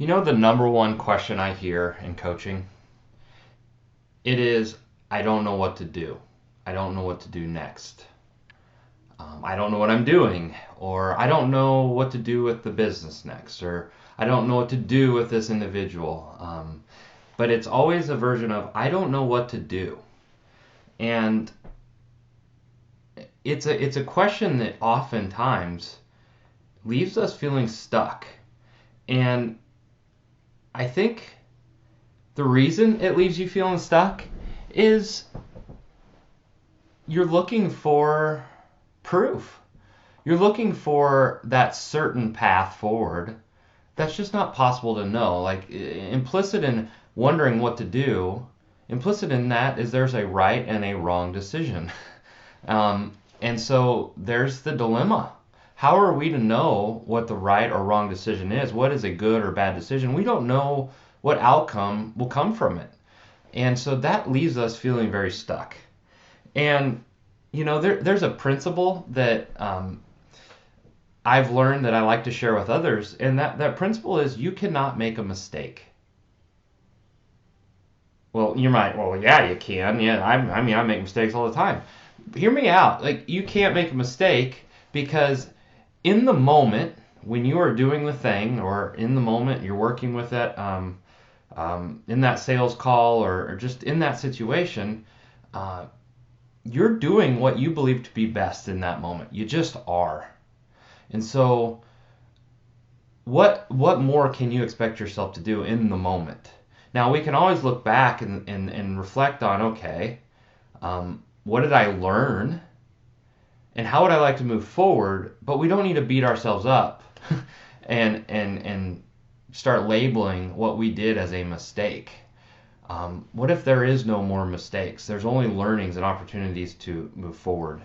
You know the number one question I hear in coaching? It is, I don't know what to do. I don't know what to do next. I don't know what I'm doing, or I don't know what to do with the business next, or I don't know what to do with this individual. But it's always a version of, I don't know what to do. And it's a question that oftentimes leaves us feeling stuck. And I think the reason it leaves you feeling stuck is you're looking for proof. You're looking for that certain path forward that's just not possible to know. Like implicit in wondering what to do, implicit in that is there's a right and a wrong decision. And so there's the dilemma. How are we to know what the right or wrong decision is? What is a good or bad decision? We don't know what outcome will come from it. And so that leaves us feeling very stuck. And, there's a principle that I've learned that I like to share with others. And that principle is you cannot make a mistake. Well, you might, well, yeah, you can. Yeah, I mean, I make mistakes all the time. Hear me out. Like, you can't make a mistake because in the moment, when you are doing the thing, or in the moment you're working with it, in that sales call, or just in that situation, you're doing what you believe to be best in that moment. You just are. And so, what more can you expect yourself to do in the moment? Now, we can always look back and reflect on, okay, what did I learn? And how would I like to move forward? But we don't need to beat ourselves up and start labeling what we did as a mistake. What if there is no more mistakes? There's only learnings and opportunities to move forward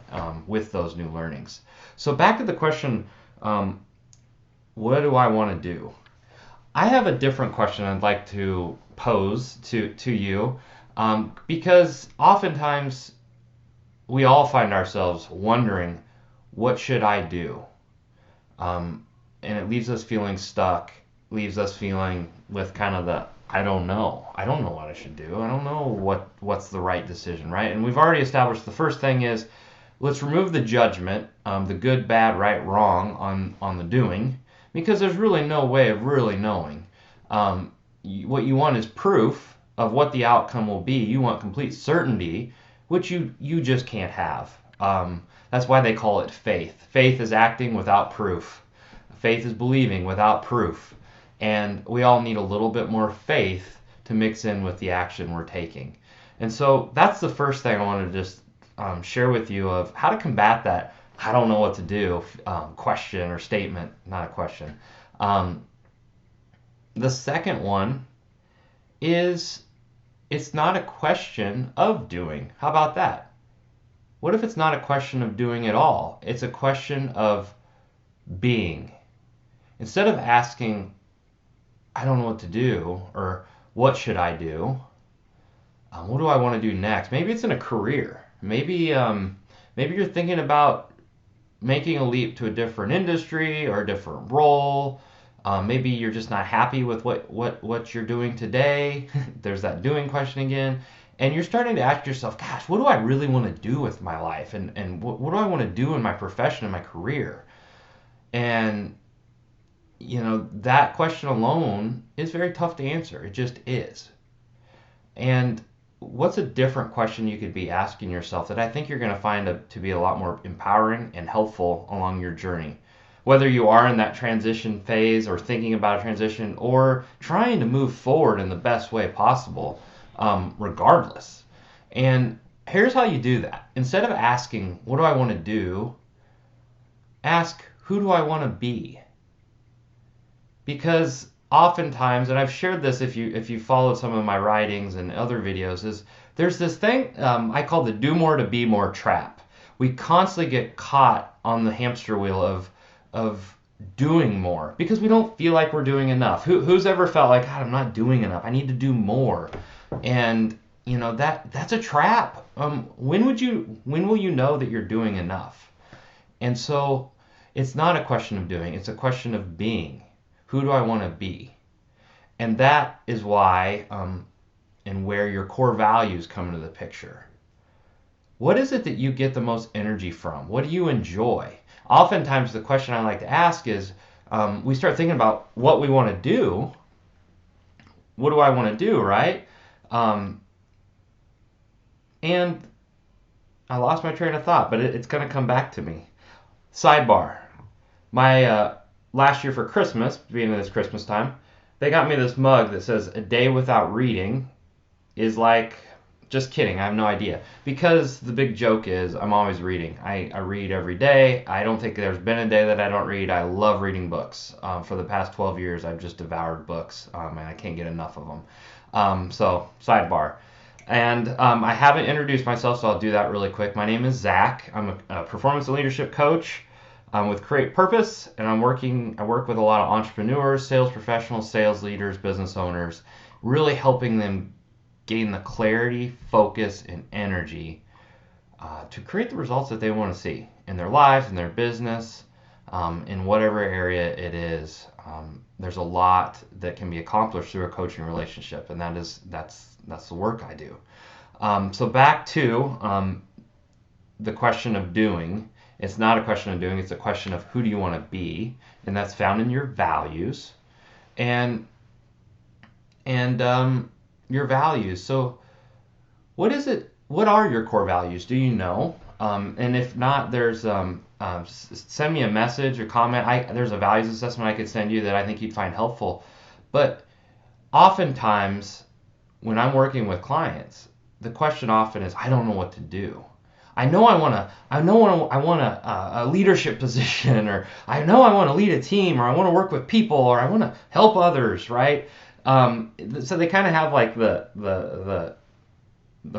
with those new learnings. So back to the question, what do I want to do? I have a different question I'd like to pose to you because oftentimes we all find ourselves wondering, what should I do? And it leaves us feeling stuck, leaves us feeling with kind of the, I don't know. I don't know what I should do. I don't know what's the right decision, right? And we've already established the first thing is, let's remove the judgment, the good, bad, right, wrong on the doing, because there's really no way of really knowing. What you want is proof of what the outcome will be. You want complete certainty, which you just can't have. That's why they call it faith. Faith is acting without proof. Faith is believing without proof. And we all need a little bit more faith to mix in with the action we're taking. And so that's the first thing I want to just share with you of how to combat that I don't know what to do question or statement, not a question. The second one is it's not a question of doing. How about that? What if it's not a question of doing at all? It's a question of being. Instead of asking, I don't know what to do, or what should I do? What do I want to do next? Maybe it's in a career. Maybe you're thinking about making a leap to a different industry or a different role. Maybe you're just not happy with what you're doing today. There's that doing question again. And you're starting to ask yourself, gosh, what do I really want to do with my life? And what do I want to do in my profession and my career? And, that question alone is very tough to answer. It just is. And what's a different question you could be asking yourself that I think you're going to find to be a lot more empowering and helpful along your journey? Whether you are in that transition phase or thinking about a transition or trying to move forward in the best way possible, regardless. And here's how you do that. Instead of asking, what do I want to do? Ask, who do I want to be? Because oftentimes, and I've shared this if you followed some of my writings and other videos, is there's this thing I call the do more to be more trap. We constantly get caught on the hamster wheel of doing more because we don't feel like we're doing enough. Who's ever felt like, God, I'm not doing enough. I need to do more. And that's a trap. When will you know that you're doing enough? And so it's not a question of doing, it's a question of being. Who do I want to be? And that is why and where your core values come into the picture. What is it that you get the most energy from? What do you enjoy? Oftentimes, the question I like to ask is we start thinking about what we want to do. What do I want to do, right? Um, and I lost my train of thought, but it's going to come back to me. Sidebar. My last year for Christmas, being this Christmas time, they got me this mug that says "A day without reading is like." Just kidding. I have no idea. Because the big joke is I'm always reading. I read every day. I don't think there's been a day that I don't read. I love reading books. For the past 12 years, I've just devoured books, and I can't get enough of them. So, sidebar. And I haven't introduced myself, so I'll do that really quick. My name is Zach. I'm a performance and leadership coach with Create Purpose, and I work with a lot of entrepreneurs, sales professionals, sales leaders, business owners, really helping them gain the clarity, focus, and energy to create the results that they want to see in their lives, in their business, in whatever area it is. There's a lot that can be accomplished through a coaching relationship, and that's the work I do. So back to the question of doing. It's not a question of doing, it's a question of who do you want to be, and that's found in your values and your values. So what is it? What are your core values? Do you know? And if not, send me a message or comment. There's a values assessment I could send you that I think you'd find helpful. But oftentimes, when I'm working with clients, the question often is, I don't know what to do. I know I want a leadership position, or I know I want to lead a team, or I want to work with people, or I want to help others, right? So they kind of have like the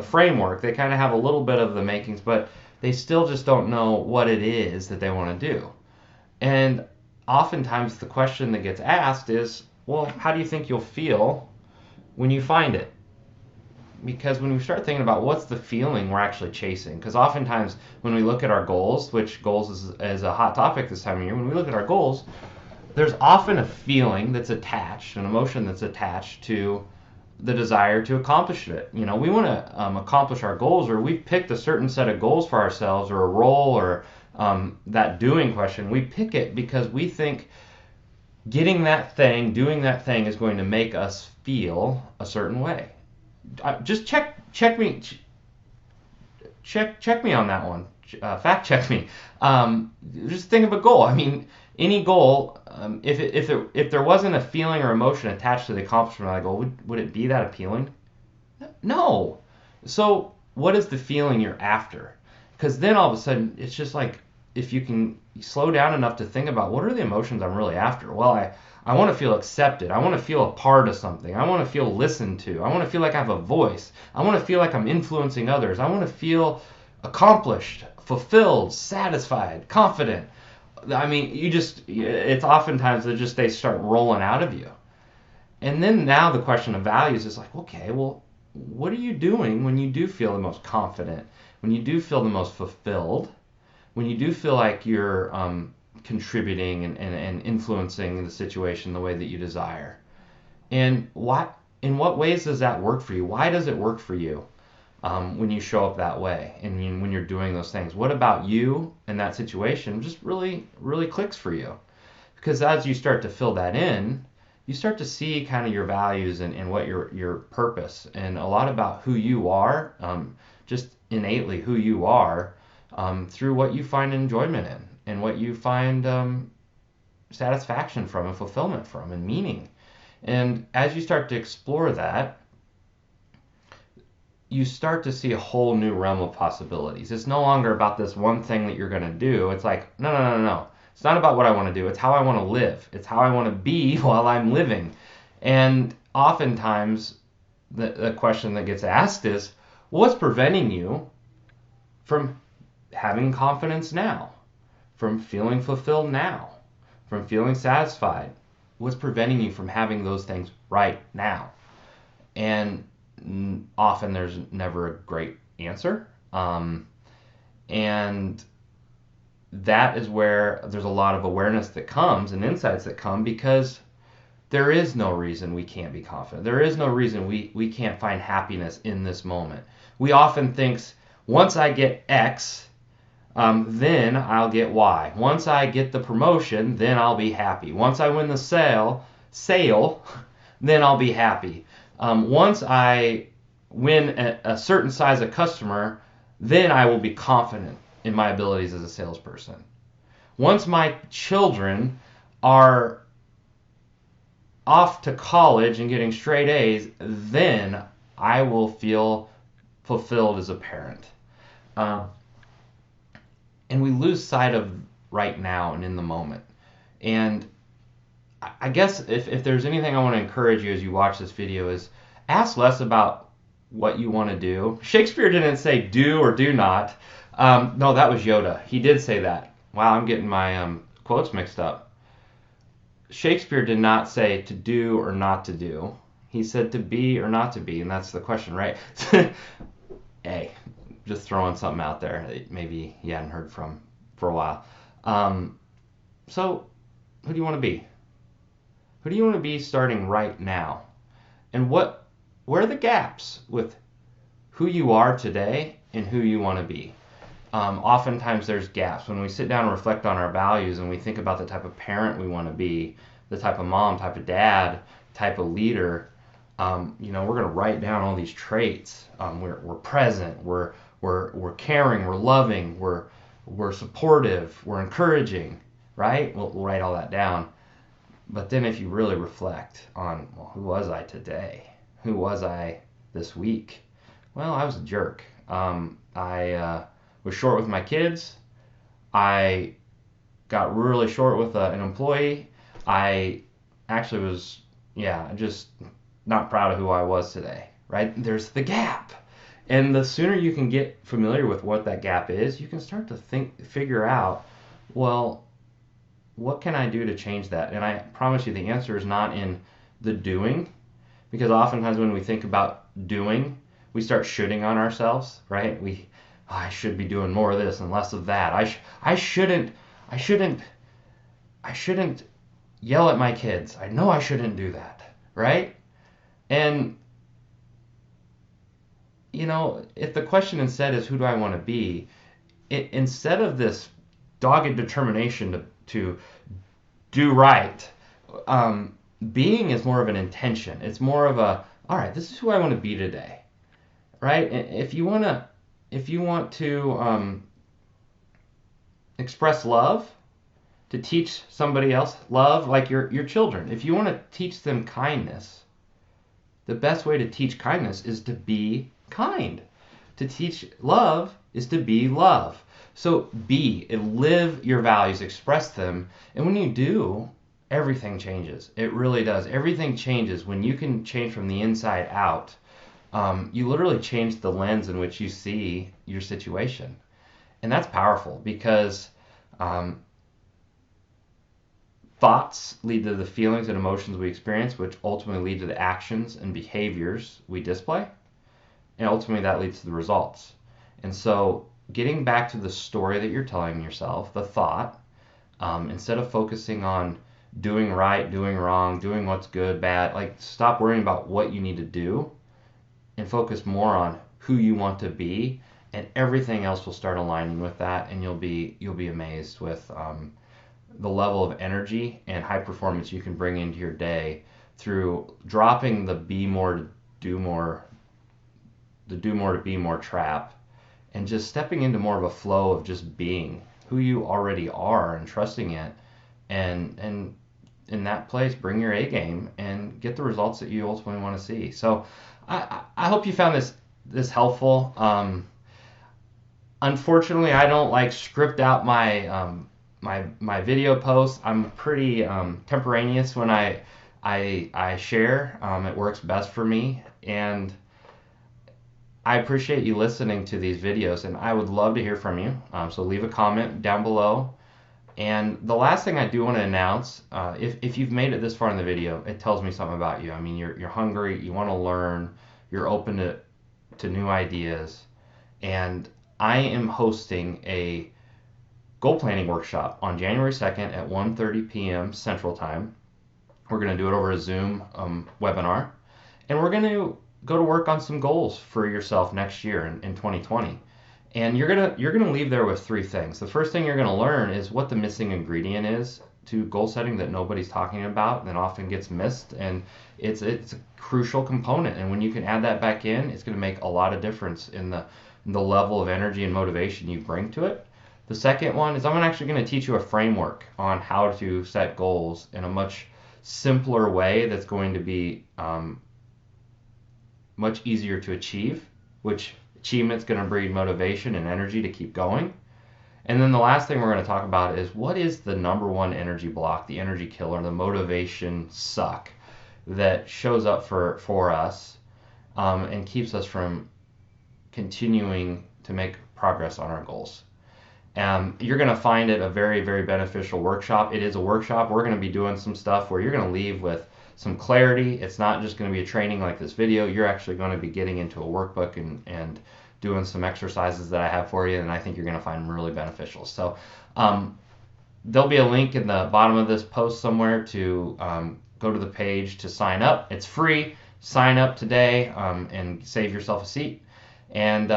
framework. They kind of have a little bit of the makings, but they still just don't know what it is that they want to do. And oftentimes the question that gets asked is, well, how do you think you'll feel when you find it? Because when we start thinking about what's the feeling we're actually chasing, because oftentimes when we look at our goals, which goals is a hot topic this time of year, when we look at our goals, there's often a feeling that's attached, an emotion that's attached to the desire to accomplish it. You know, we want to accomplish our goals, or we've picked a certain set of goals for ourselves, or a role, or that doing question. We pick it because we think getting that thing, doing that thing is going to make us feel a certain way. Just check me on that one. Fact check me. Just think of a goal. I mean, any goal, if there wasn't a feeling or emotion attached to the accomplishment of that goal, would it be that appealing? No. So what is the feeling you're after? Because then all of a sudden it's just like, if you can slow down enough to think about what are the emotions I'm really after. Well, I want to feel accepted. I want to feel a part of something. I want to feel listened to. I want to feel like I have a voice. I want to feel like I'm influencing others. I want to feel accomplished, fulfilled, satisfied, confident. I mean, it's oftentimes they start rolling out of you. And then now the question of values is like, okay, well, what are you doing when you do feel the most confident, when you do feel the most fulfilled, when you do feel like you're contributing and influencing the situation the way that you desire? And in what ways does that work for you? Why does it work for you when you show up that way and when you're doing those things? What about you and that situation just really, really clicks for you? Because as you start to fill that in, you start to see kind of your values and what your purpose, and a lot about who you are, just innately who you are, through what you find enjoyment in and what you find satisfaction from and fulfillment from and meaning. And as you start to explore that, you start to see a whole new realm of possibilities. It's no longer about this one thing that you're going to do. It's like, no. It's not about what I want to do. It's how I want to live. It's how I want to be while I'm living. And oftentimes, the question that gets asked is, what's preventing you from having confidence now, from feeling fulfilled now, from feeling satisfied? What's preventing you from having those things right now? And often there's never a great answer. And that is where there's a lot of awareness that comes and insights that come, because there is no reason we can't be confident. There is no reason we can't find happiness in this moment. We often think, once I get X, then I'll get Y. Once I get the promotion, then I'll be happy. Once I win the sale, then I'll be happy. Once I win a certain size of customer, then I will be confident in my abilities as a salesperson. Once my children are off to college and getting straight A's, then I will feel fulfilled as a parent. And we lose sight of right now and in the moment. And I guess if there's anything I want to encourage you as you watch this video is ask less about what you want to do. Shakespeare didn't say do or do not. No, that was Yoda. He did say that. Wow, I'm getting my quotes mixed up. Shakespeare did not say to do or not to do. He said to be or not to be, and that's the question, right? Hey, just throwing something out there that maybe you hadn't heard from for a while. So, who do you want to be? Who do you want to be starting right now? And where are the gaps with who you are today and who you want to be? Oftentimes there's gaps. When we sit down and reflect on our values and we think about the type of parent we want to be, the type of mom, type of dad, type of leader, we're going to write down all these traits. We're present, we're caring, we're loving, we're supportive, we're encouraging, right? We'll write all that down. But then if you really reflect on, well, who was I today? Who was I this week? Well, I was a jerk. I was short with my kids. I got really short with an employee. I actually was, just not proud of who I was today, right? There's the gap. And the sooner you can get familiar with what that gap is, you can start to figure out, well, what can I do to change that? And I promise you the answer is not in the doing, because oftentimes when we think about doing, we start shooting on ourselves, right? I should be doing more of this and less of that. I shouldn't yell at my kids. I know I shouldn't do that, right? And if the question instead is who do I want to be, instead of this dogged determination to do right, being is more of an intention. It's more of a, all right, this is who I want to be today, right? If you want to express love, to teach somebody else love, like your children, if you want to teach them kindness, the best way to teach kindness is to be kind. To teach love is to be love. So be and live your values, express them, and when you do, everything changes. It really does. Everything changes when you can change from the inside out. You literally change the lens in which you see your situation. And that's powerful because thoughts lead to the feelings and emotions we experience, which ultimately lead to the actions and behaviors we display. And ultimately that leads to the results. And so getting back to the story that you're telling yourself, the thought, instead of focusing on doing right, doing wrong, doing what's good, bad, like stop worrying about what you need to do and focus more on who you want to be, and everything else will start aligning with that, and you'll be amazed with the level of energy and high performance you can bring into your day through dropping the be more to do more, the do more to be more trap, and just stepping into more of a flow of just being who you already are and trusting it, and in that place bring your A game and get the results that you ultimately want to see. So I hope you found this helpful. Unfortunately, I don't like script out my my video posts. I'm pretty temporaneous when I share. It works best for me, and I appreciate you listening to these videos, and I would love to hear from you. So leave a comment down below. And the last thing I do want to announce, if you've made it this far in the video, it tells me something about you. I mean, you're hungry, you want to learn, you're open to new ideas, and I am hosting a goal planning workshop on January 2nd at 1:30 p.m. Central Time. We're going to do it over a Zoom webinar, and we're going to go to work on some goals for yourself next year in 2020. And you're gonna leave there with three things. The first thing you're gonna learn is what the missing ingredient is to goal setting that nobody's talking about and often gets missed. And it's a crucial component. And when you can add that back in, it's gonna make a lot of difference in the level of energy and motivation you bring to it. The second one is I'm actually going to teach you a framework on how to set goals in a much simpler way that's going to be much easier to achieve, which achievement's going to breed motivation and energy to keep going. And then the last thing we're going to talk about is what is the number one energy block, the energy killer, the motivation suck that shows up for us and keeps us from continuing to make progress on our goals. You're going to find it a very, very beneficial workshop. It is a workshop. We're going to be doing some stuff where you're going to leave with some clarity. It's not just going to be a training like this video. You're actually going to be getting into a workbook and doing some exercises that I have for you, and I think you're going to find them really beneficial. So there'll be a link in the bottom of this post somewhere to go to the page to sign up. It's free. Sign up today and save yourself a seat. And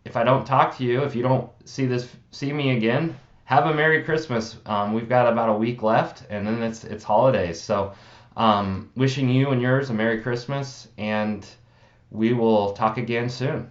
if I don't talk to you, if you don't see me again, have a Merry Christmas. We've got about a week left, and then it's holidays. So wishing you and yours a Merry Christmas, and we will talk again soon.